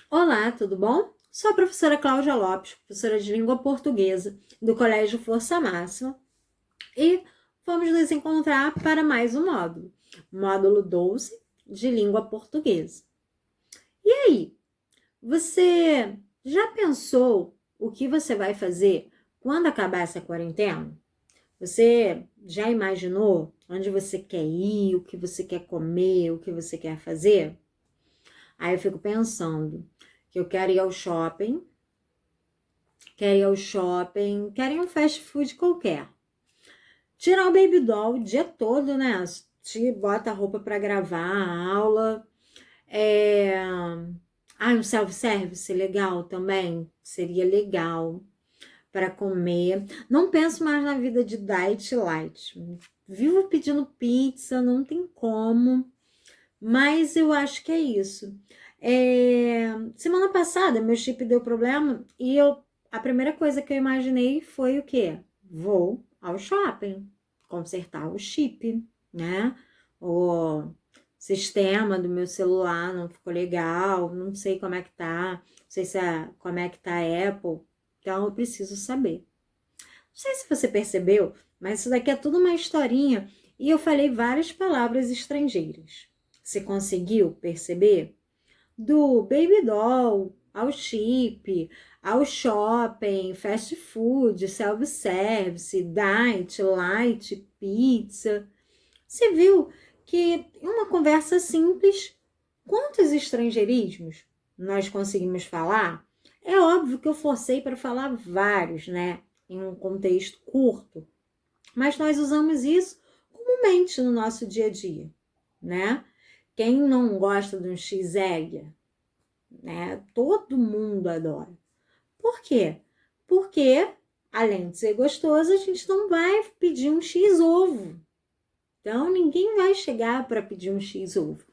Olá, tudo bom? Sou a professora Cláudia Lopes, professora de língua portuguesa do Colégio Força Máxima, e vamos nos encontrar para mais um módulo 12 de língua portuguesa. E aí, você já pensou o que você vai fazer quando acabar essa quarentena? Você já imaginou onde você quer ir, o que você quer comer, o que você quer fazer? Aí eu fico pensando que eu quero ir ao shopping, quero ir a um fast food qualquer. Tirar o baby doll o dia todo, né? Te bota a roupa para gravar a aula. Um self-service legal também. Seria legal para comer. Não penso mais na vida de diet light. Vivo pedindo pizza, não tem como. Mas eu acho que é isso. Semana passada, meu chip deu problema e a primeira coisa que eu imaginei foi o quê? Vou ao shopping consertar o chip, né? O sistema do meu celular não ficou legal, não sei como é que tá, não sei como é que tá a Apple, então eu preciso saber. Não sei se você percebeu, mas isso daqui é tudo uma historinha e eu falei várias palavras estrangeiras. Você conseguiu perceber? Do baby doll, ao chip, ao shopping, fast food, self-service, diet, light, pizza. Você viu que em uma conversa simples, quantos estrangeirismos nós conseguimos falar? É óbvio que eu forcei para falar vários, né? Em um contexto curto, mas nós usamos isso comumente no nosso dia a dia, né? Quem não gosta de um X-egg, né? Todo mundo adora. Por quê? Porque, além de ser gostoso, a gente não vai pedir um X-ovo. Então, ninguém vai chegar para pedir um X-ovo.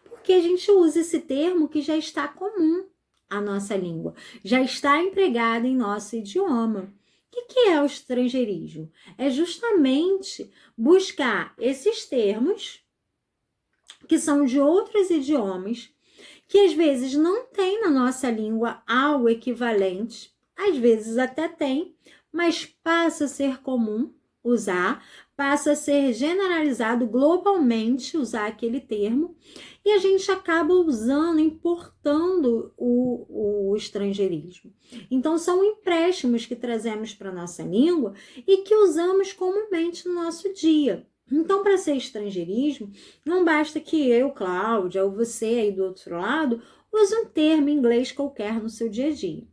Porque a gente usa esse termo que já está comum à nossa língua, já está empregado em nosso idioma. O que é o estrangeirismo? É justamente buscar esses termos que são de outros idiomas, que às vezes não tem na nossa língua algo equivalente, às vezes até tem, mas passa a ser comum usar, passa a ser generalizado globalmente usar aquele termo, e a gente acaba usando, importando o estrangeirismo. Então, são empréstimos que trazemos para a nossa língua e que usamos comumente no nosso dia. Então, para ser estrangeirismo, não basta que eu, Cláudia, ou você aí do outro lado, use um termo em inglês qualquer no seu dia a dia.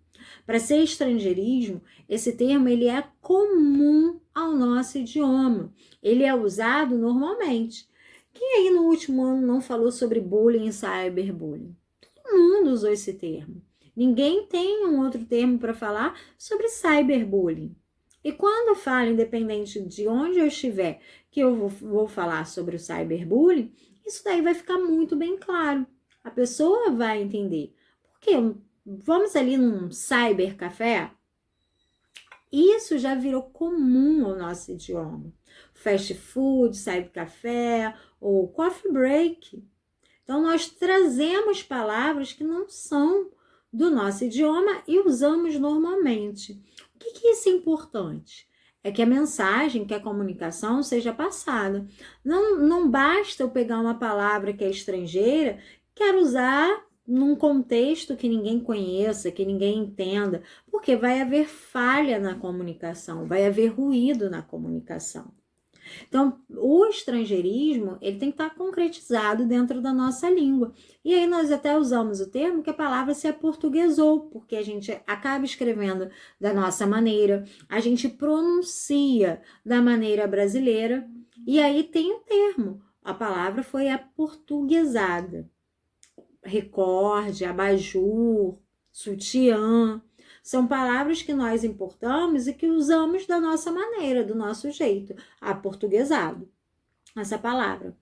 Para ser estrangeirismo, esse termo ele é comum ao nosso idioma. Ele é usado normalmente. Quem aí no último ano não falou sobre bullying e cyberbullying? Todo mundo usou esse termo. Ninguém tem um outro termo para falar sobre cyberbullying. E quando eu falo, independente de onde eu estiver, que eu vou falar sobre o cyberbullying, isso daí vai ficar muito bem claro. A pessoa vai entender. Porque vamos ali num cybercafé, isso já virou comum ao nosso idioma. Fast food, cybercafé ou coffee break. Então, nós trazemos palavras que não são do nosso idioma e usamos normalmente. O que isso é importante? É que a mensagem, que a comunicação seja passada. Não basta eu pegar uma palavra que é estrangeira, quero usar num contexto que ninguém conheça, que ninguém entenda, porque vai haver falha na comunicação, vai haver ruído na comunicação. Então, o estrangeirismo, ele tem que estar concretizado dentro da nossa língua. E aí nós até usamos o termo que a palavra se aportuguesou, porque a gente acaba escrevendo da nossa maneira, a gente pronuncia da maneira brasileira, e aí tem o termo. A palavra foi aportuguesada. Recorde, abajur, sutiã, são palavras que nós importamos e que usamos da nossa maneira, do nosso jeito, aportuguesado, essa palavra.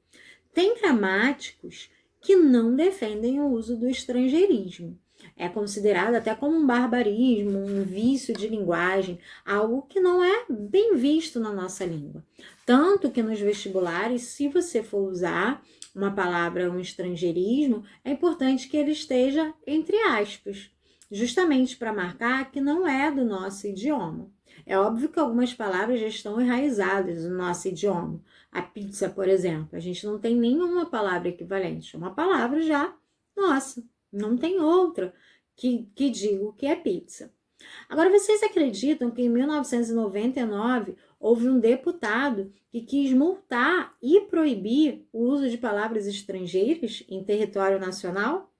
Tem gramáticos que não defendem o uso do estrangeirismo. É considerado até como um barbarismo, um vício de linguagem, algo que não é bem visto na nossa língua. Tanto que nos vestibulares, se você for usar uma palavra, um estrangeirismo, é importante que ele esteja entre aspas, justamente para marcar que não é do nosso idioma. É óbvio que algumas palavras já estão enraizadas no nosso idioma. A pizza, por exemplo, a gente não tem nenhuma palavra equivalente. É uma palavra já nossa, não tem outra que diga o que é pizza. Agora, vocês acreditam que em 1999 houve um deputado que quis multar e proibir o uso de palavras estrangeiras em território nacional?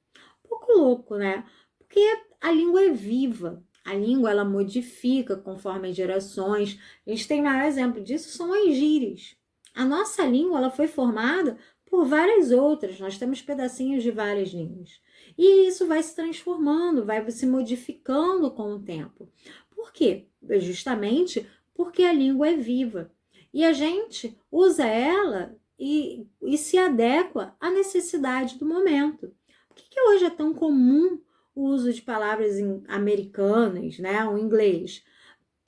Um pouco louco, né? Porque a língua é viva. A língua, ela modifica conforme as gerações. A gente tem maior exemplo disso, são as gírias. A nossa língua, ela foi formada por várias outras. Nós temos pedacinhos de várias línguas. E isso vai se transformando, vai se modificando com o tempo. Por quê? Justamente porque a língua é viva. E a gente usa ela e se adequa à necessidade do momento. Por que hoje é tão comum o uso de palavras americanas, né? O inglês?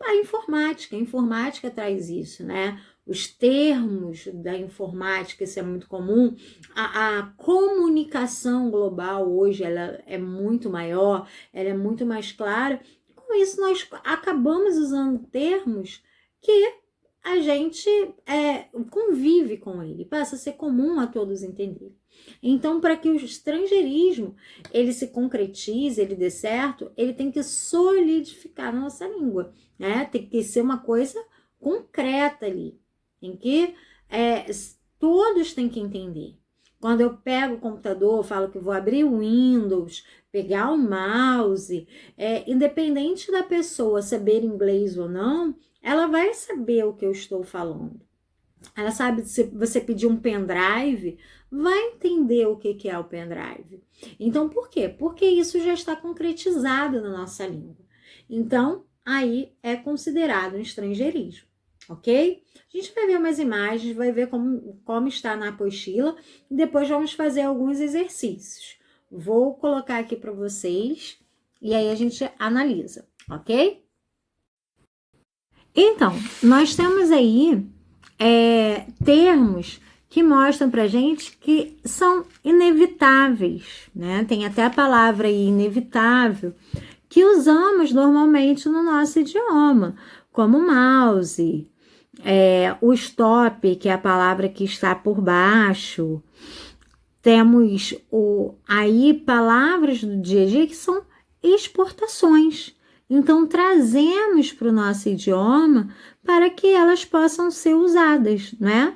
A informática traz isso, né? Os termos da informática, isso é muito comum. A comunicação global hoje, ela é muito maior, ela é muito mais clara. Com isso, nós acabamos usando termos que a gente convive com ele, passa a ser comum a todos entenderem. Então, para que o estrangeirismo ele se concretize, ele dê certo, ele tem que solidificar na nossa língua, né? Tem que ser uma coisa concreta ali, em que todos têm que entender. Quando eu pego o computador, falo que vou abrir o Windows, pegar o mouse, independente da pessoa saber inglês ou não, ela vai saber o que eu estou falando. Ela sabe, se você pedir um pendrive, vai entender o que é o pendrive. Então, por quê? Porque isso já está concretizado na nossa língua. Então, aí é considerado um estrangeirismo, ok? A gente vai ver umas imagens, vai ver como está na apostila e depois vamos fazer alguns exercícios. Vou colocar aqui para vocês e aí a gente analisa, ok? Então, nós temos aí termos que mostram pra gente que são inevitáveis, né? Tem até a palavra aí, inevitável, que usamos normalmente no nosso idioma, como mouse, o stop, que é a palavra que está por baixo. Temos aí palavras do dia a dia que são exportações. Então, trazemos para o nosso idioma para que elas possam ser usadas, né?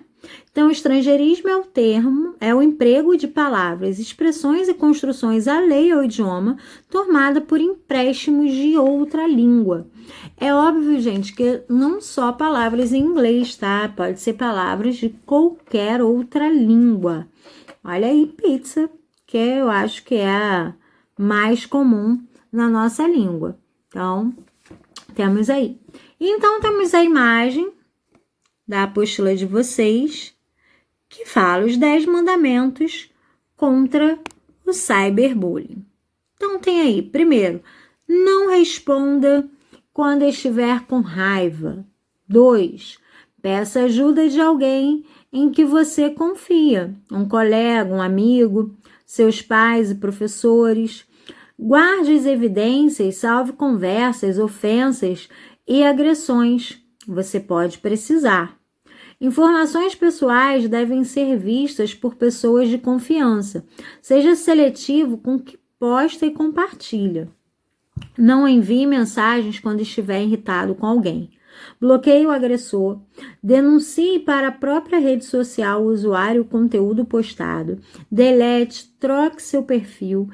Então, o estrangeirismo é o termo, é o emprego de palavras, expressões e construções alheia ao idioma, tomada por empréstimos de outra língua. É óbvio, gente, que não só palavras em inglês, tá? Pode ser palavras de qualquer outra língua. Olha aí, pizza, que eu acho que é a mais comum na nossa língua. Então, temos aí. Então, temos a imagem da apostila de vocês, que fala os 10 mandamentos contra o cyberbullying. Então, tem aí, primeiro, não responda quando estiver com raiva. 2, peça ajuda de alguém em que você confia, um colega, um amigo, seus pais e professores. Guarde as evidências, salve conversas, ofensas e agressões. Você pode precisar. Informações pessoais devem ser vistas por pessoas de confiança. Seja seletivo com o que posta e compartilha. Não envie mensagens quando estiver irritado com alguém. Bloqueie o agressor. Denuncie para a própria rede social o usuário o conteúdo postado. Delete, troque seu perfil.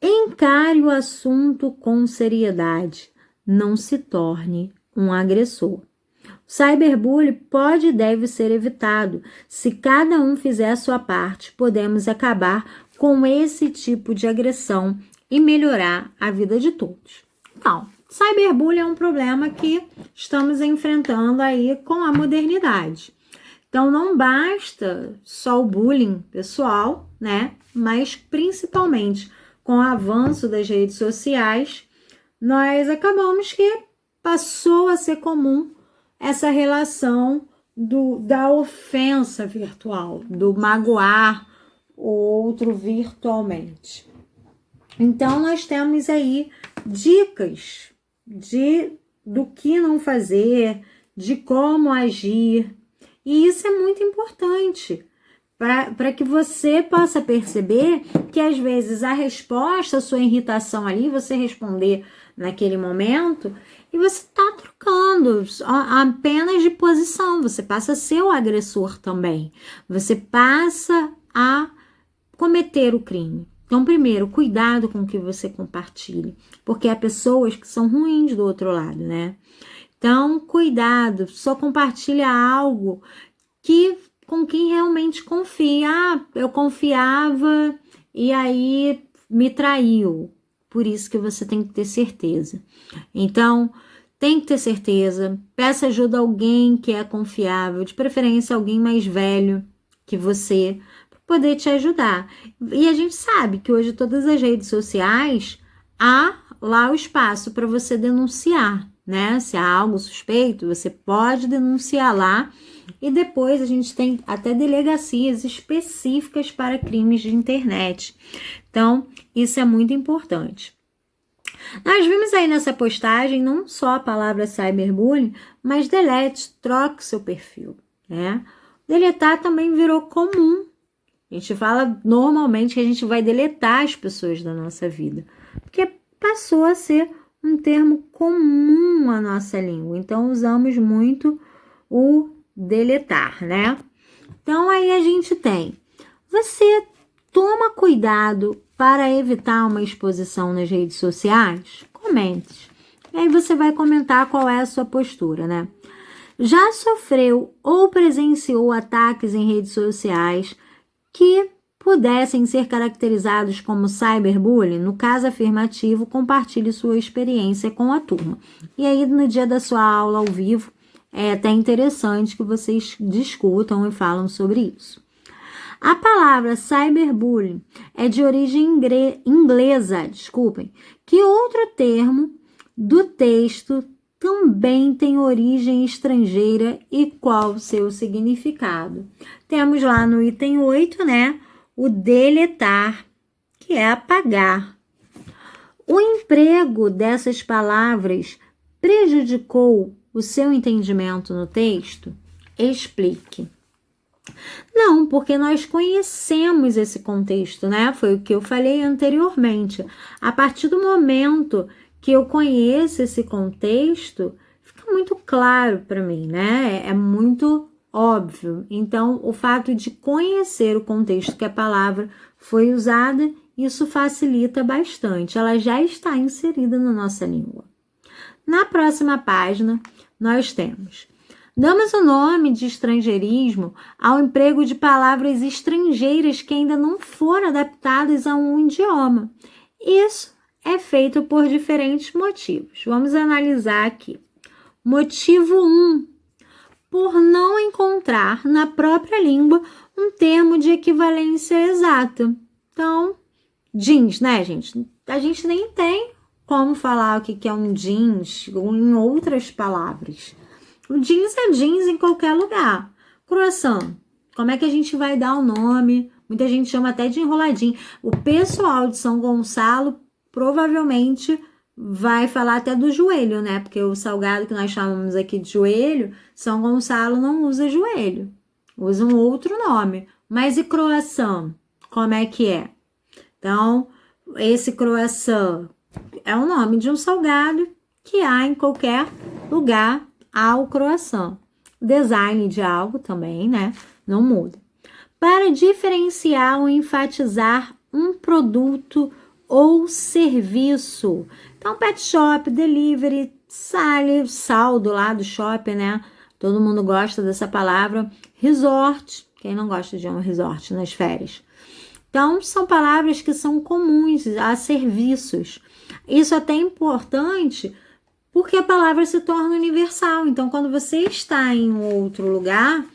Encare o assunto com seriedade. Não se torne um agressor. O cyberbullying pode e deve ser evitado. Se cada um fizer a sua parte, podemos acabar com esse tipo de agressão e melhorar a vida de todos. Então, cyberbullying é um problema que estamos enfrentando aí com a modernidade. Então, não basta só o bullying pessoal, né? Mas principalmente com o avanço das redes sociais, nós acabamos que passou a ser comum essa relação da ofensa virtual, do magoar o outro virtualmente. Então, nós temos aí dicas do que não fazer, de como agir, e isso é muito importante para que você possa perceber que às vezes a resposta à sua irritação ali, você responder naquele momento, e você está trocando apenas de posição, você passa a ser o agressor também, você passa a cometer o crime. Então, primeiro, cuidado com o que você compartilha, porque há pessoas que são ruins do outro lado, né? Então, cuidado, só compartilha algo com quem realmente confia. Ah, eu confiava e aí me traiu. Por isso que você tem que ter certeza. Então, tem que ter certeza. Peça ajuda a alguém que é confiável, de preferência alguém mais velho que você, para poder te ajudar. E a gente sabe que hoje todas as redes sociais há lá o espaço para você denunciar, né? Se há algo suspeito, você pode denunciar lá. E depois a gente tem até delegacias específicas para crimes de internet. Então, isso é muito importante. Nós vimos aí nessa postagem não só a palavra cyberbullying, mas delete, troque seu perfil, né? Deletar também virou comum. A gente fala normalmente que a gente vai deletar as pessoas da nossa vida, porque passou a ser um termo comum à nossa língua. Então, usamos muito o deletar, né? Então, aí a gente tem, você toma cuidado para evitar uma exposição nas redes sociais? Comente. E aí você vai comentar qual é a sua postura, né? Já sofreu ou presenciou ataques em redes sociais que pudessem ser caracterizados como cyberbullying? No caso afirmativo, compartilhe sua experiência com a turma. E aí, no dia da sua aula ao vivo, é até interessante que vocês discutam e falam sobre isso. A palavra cyberbullying é de origem inglesa, que outro termo do texto também tem origem estrangeira e qual o seu significado? Temos lá no item 8, né, o deletar, que é apagar. O emprego dessas palavras prejudicou o seu entendimento no texto? Explique. Não, porque nós conhecemos esse contexto, né? Foi o que eu falei anteriormente. A partir do momento que eu conheço esse contexto, fica muito claro para mim, né? É muito óbvio. Então, o fato de conhecer o contexto que a palavra foi usada, isso facilita bastante. Ela já está inserida na nossa língua. Na próxima página, nós temos: damos o nome de estrangeirismo ao emprego de palavras estrangeiras que ainda não foram adaptadas a um idioma. Isso é feito por diferentes motivos. Vamos analisar aqui. Motivo 1. Por não encontrar na própria língua um termo de equivalência exata. Então, jeans, né, gente? A gente nem tem como falar o que é um jeans em outras palavras. O jeans é jeans em qualquer lugar. Croissant, como é que a gente vai dar o nome? Muita gente chama até de enroladinho. O pessoal de São Gonçalo provavelmente vai falar até do joelho, né? Porque o salgado que nós chamamos aqui de joelho, São Gonçalo não usa joelho. Usa um outro nome. Mas e croissant? Como é que é? Então, esse croissant é o nome de um salgado que há em qualquer lugar. Ao croissant. Design de algo também, né? Não muda. Para diferenciar ou enfatizar um produto ou serviço. Então, pet shop, delivery, saldo lá do shopping, né? Todo mundo gosta dessa palavra. Resort. Quem não gosta de um resort nas férias? Então, são palavras que são comuns a serviços. Isso até é importante porque a palavra se torna universal. Então, quando você está em um outro lugar,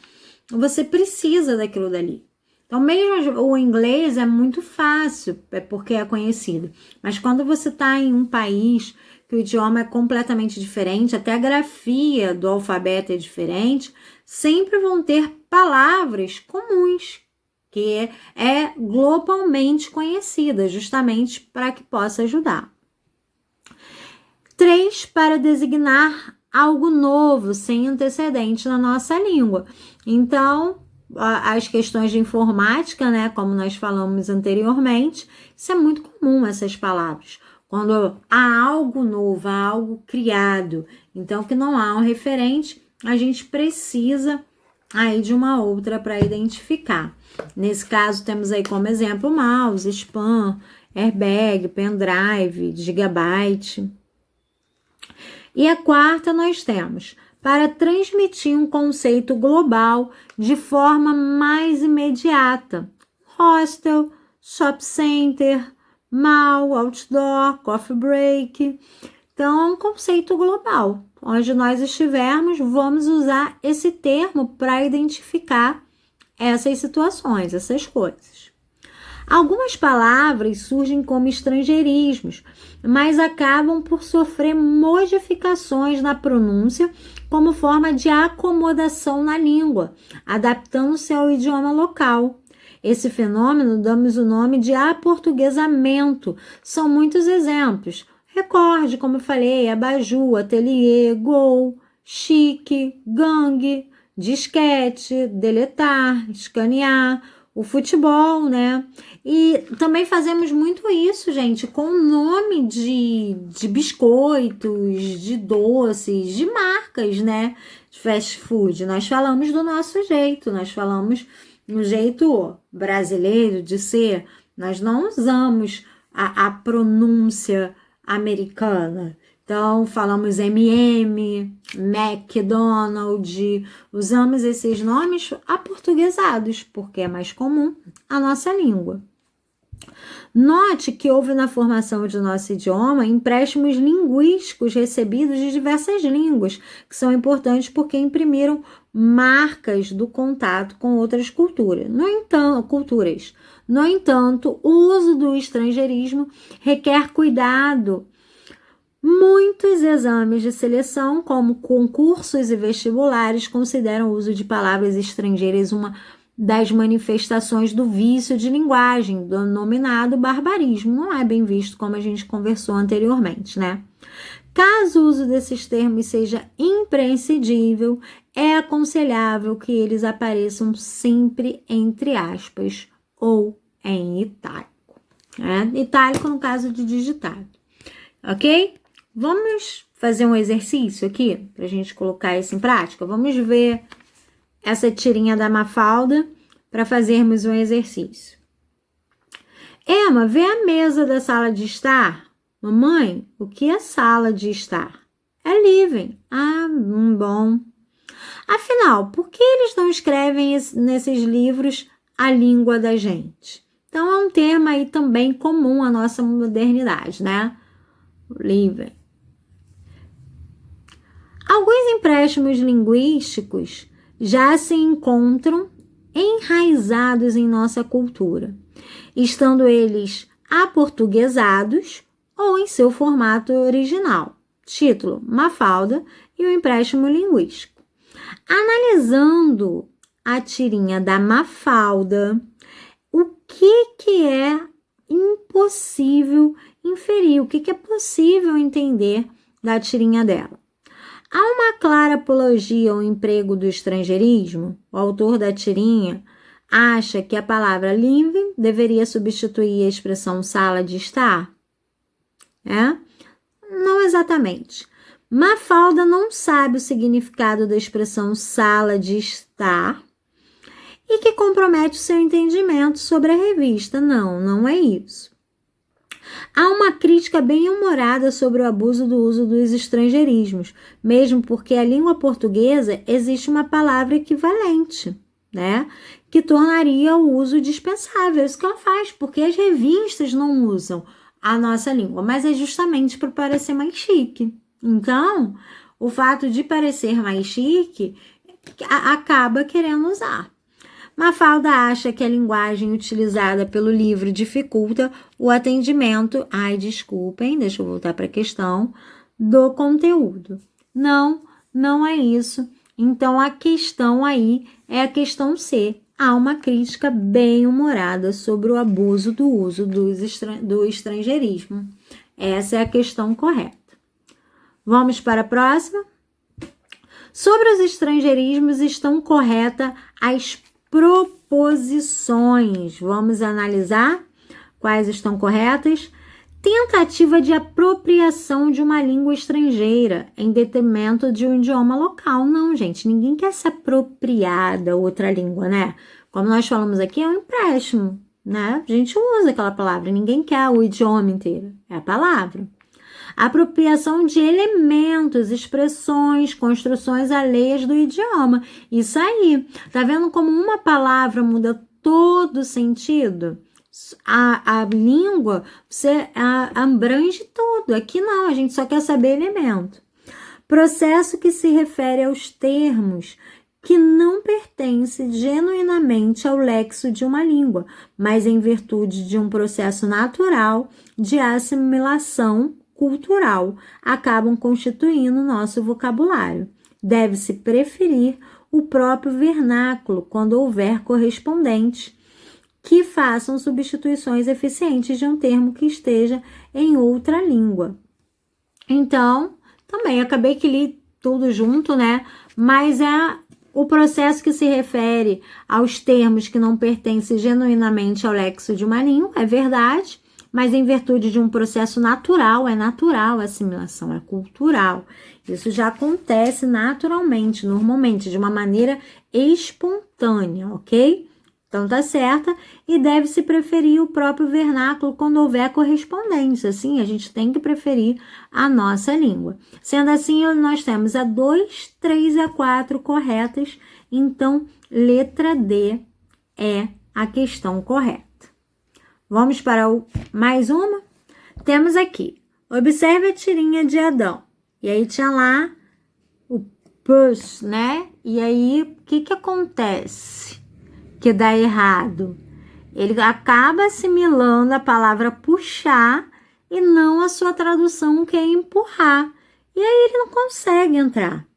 você precisa daquilo dali. Então, mesmo o inglês é muito fácil, é porque é conhecido. Mas quando você está em um país que o idioma é completamente diferente, até a grafia do alfabeto é diferente, sempre vão ter palavras comuns, que é globalmente conhecida, justamente para que possa ajudar. 3, para designar algo novo, sem antecedente na nossa língua. Então, as questões de informática, né, como nós falamos anteriormente, isso é muito comum, essas palavras. Quando há algo novo, há algo criado, então que não há um referente, a gente precisa aí de uma outra para identificar. Nesse caso, temos aí como exemplo mouse, spam, airbag, pendrive, gigabyte. E a quarta nós temos para transmitir um conceito global de forma mais imediata. Hostel, shop center, mall, outdoor, coffee break. Então, é um conceito global. Onde nós estivermos, vamos usar esse termo para identificar essas situações, essas coisas. Algumas palavras surgem como estrangeirismos, mas acabam por sofrer modificações na pronúncia como forma de acomodação na língua, adaptando-se ao idioma local. Esse fenômeno damos o nome de aportuguesamento. São muitos exemplos. Recorde, como eu falei, abajur, ateliê, gol, chique, gangue, disquete, deletar, escanear, o futebol, né? E também fazemos muito isso, gente, com o nome de biscoitos, de doces, de marcas, né? De fast food. Nós falamos do nosso jeito, nós falamos no jeito brasileiro de ser. Nós não usamos a pronúncia americana. Então, falamos MM, McDonald's, usamos esses nomes aportuguesados, porque é mais comum a nossa língua. Note que houve na formação de nosso idioma empréstimos linguísticos recebidos de diversas línguas, que são importantes porque imprimiram marcas do contato com outras culturas. No entanto, o uso do estrangeirismo requer cuidado. Muitos exames de seleção, como concursos e vestibulares, consideram o uso de palavras estrangeiras uma das manifestações do vício de linguagem, denominado barbarismo. Não é bem visto, como a gente conversou anteriormente, né? Caso o uso desses termos seja imprescindível, é aconselhável que eles apareçam sempre entre aspas ou em itálico. Itálico no caso de digitado. Ok? Vamos fazer um exercício aqui para a gente colocar isso em prática? Vamos ver essa tirinha da Mafalda para fazermos um exercício. Emma, vê a mesa da sala de estar. Mamãe, o que é sala de estar? É living. Ah, bom. Afinal, por que eles não escrevem nesses livros a língua da gente? Então, é um termo aí também comum à nossa modernidade, né? Living. Alguns empréstimos linguísticos já se encontram enraizados em nossa cultura, estando eles aportuguesados ou em seu formato original. Título: Mafalda e o empréstimo linguístico. Analisando a tirinha da Mafalda, o que é impossível inferir, o que é possível entender da tirinha dela? Há uma clara apologia ao emprego do estrangeirismo. O autor da tirinha acha que a palavra living deveria substituir a expressão sala de estar? Não exatamente. Mafalda não sabe o significado da expressão sala de estar e que compromete o seu entendimento sobre a revista. Não é isso. Há uma crítica bem humorada sobre o abuso do uso dos estrangeirismos, mesmo porque a língua portuguesa existe uma palavra equivalente, né? Que tornaria o uso dispensável. Isso que ela faz, porque as revistas não usam a nossa língua, mas é justamente para parecer mais chique. Então, o fato de parecer mais chique acaba querendo usar. Mafalda acha que a linguagem utilizada pelo livro dificulta o atendimento. Ai, desculpem, deixa eu voltar para a questão do conteúdo. Não, não é isso. Então, a questão aí é a questão C. Há uma crítica bem humorada sobre o abuso do uso do estrangeirismo. Essa é a questão correta. Vamos para a próxima? Sobre os estrangeirismos estão corretas as proposições. Vamos analisar quais estão corretas. Tentativa de apropriação de uma língua estrangeira em detrimento de um idioma local. Não, gente, ninguém quer se apropriar da outra língua, né? Como nós falamos aqui, é um empréstimo, né? A gente usa aquela palavra, ninguém quer o idioma inteiro, é a palavra. Apropriação de elementos, expressões, construções alheias do idioma. Isso aí. Tá vendo como uma palavra muda todo o sentido? A língua, você abrange tudo. Aqui não, a gente só quer saber elemento. Processo que se refere aos termos que não pertencem genuinamente ao lexo de uma língua, mas em virtude de um processo natural de assimilação cultural, acabam constituindo nosso vocabulário. Deve-se preferir o próprio vernáculo quando houver correspondente, que façam substituições eficientes de um termo que esteja em outra língua. Então, também acabei que li tudo junto, né? Mas é o processo que se refere aos termos que não pertencem genuinamente ao lexo de uma língua, é verdade, mas em virtude de um processo natural, é natural a assimilação, é cultural. Isso já acontece naturalmente, normalmente, de uma maneira espontânea, ok? Então, tá certa. E deve-se preferir o próprio vernáculo quando houver correspondência. Assim, a gente tem que preferir a nossa língua. Sendo assim, nós temos a 2, 3 e a 4 corretas. Então, letra D é a questão correta. Vamos para mais uma? Temos aqui, observe a tirinha de Adão. E aí tinha lá o push, né? E aí, o que acontece que dá errado? Ele acaba assimilando a palavra puxar e não a sua tradução, que é empurrar. E aí ele não consegue entrar.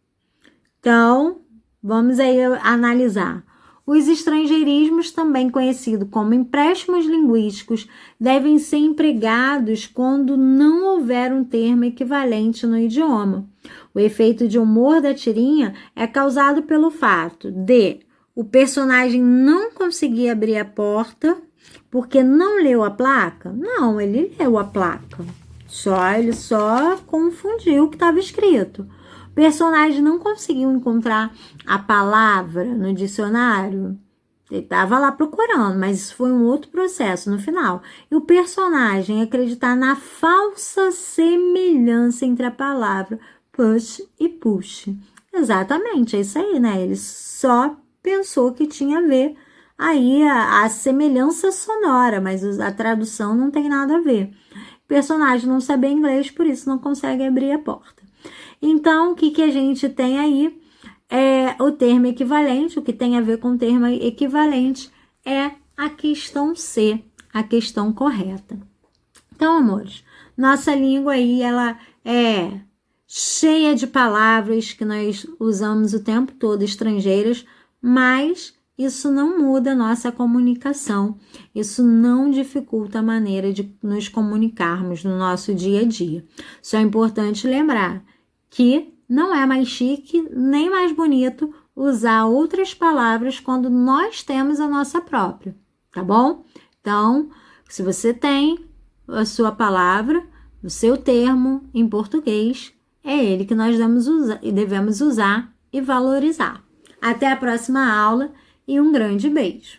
Então, vamos aí analisar. Os estrangeirismos, também conhecidos como empréstimos linguísticos, devem ser empregados quando não houver um termo equivalente no idioma. O efeito de humor da tirinha é causado pelo fato de o personagem não conseguir abrir a porta porque não leu a placa. Não, ele leu a placa. Ele só confundiu o que estava escrito. O personagem não conseguiu encontrar a palavra no dicionário. Ele estava lá procurando, mas isso foi um outro processo no final. E o personagem acreditar na falsa semelhança entre a palavra push e push. Exatamente, é isso aí, né? Ele só pensou que tinha a ver aí a semelhança sonora, mas a tradução não tem nada a ver. O personagem não sabe inglês, por isso não consegue abrir a porta. Então, o que a gente tem aí? O termo equivalente, o que tem a ver com o termo equivalente é a questão C, a questão correta. Então, amores, nossa língua aí, ela é cheia de palavras que nós usamos o tempo todo, estrangeiras, mas isso não muda a nossa comunicação, isso não dificulta a maneira de nos comunicarmos no nosso dia a dia. Só é importante lembrar que não é mais chique nem mais bonito usar outras palavras quando nós temos a nossa própria, tá bom? Então, se você tem a sua palavra, o seu termo em português, é ele que nós devemos usar e valorizar. Até a próxima aula e um grande beijo!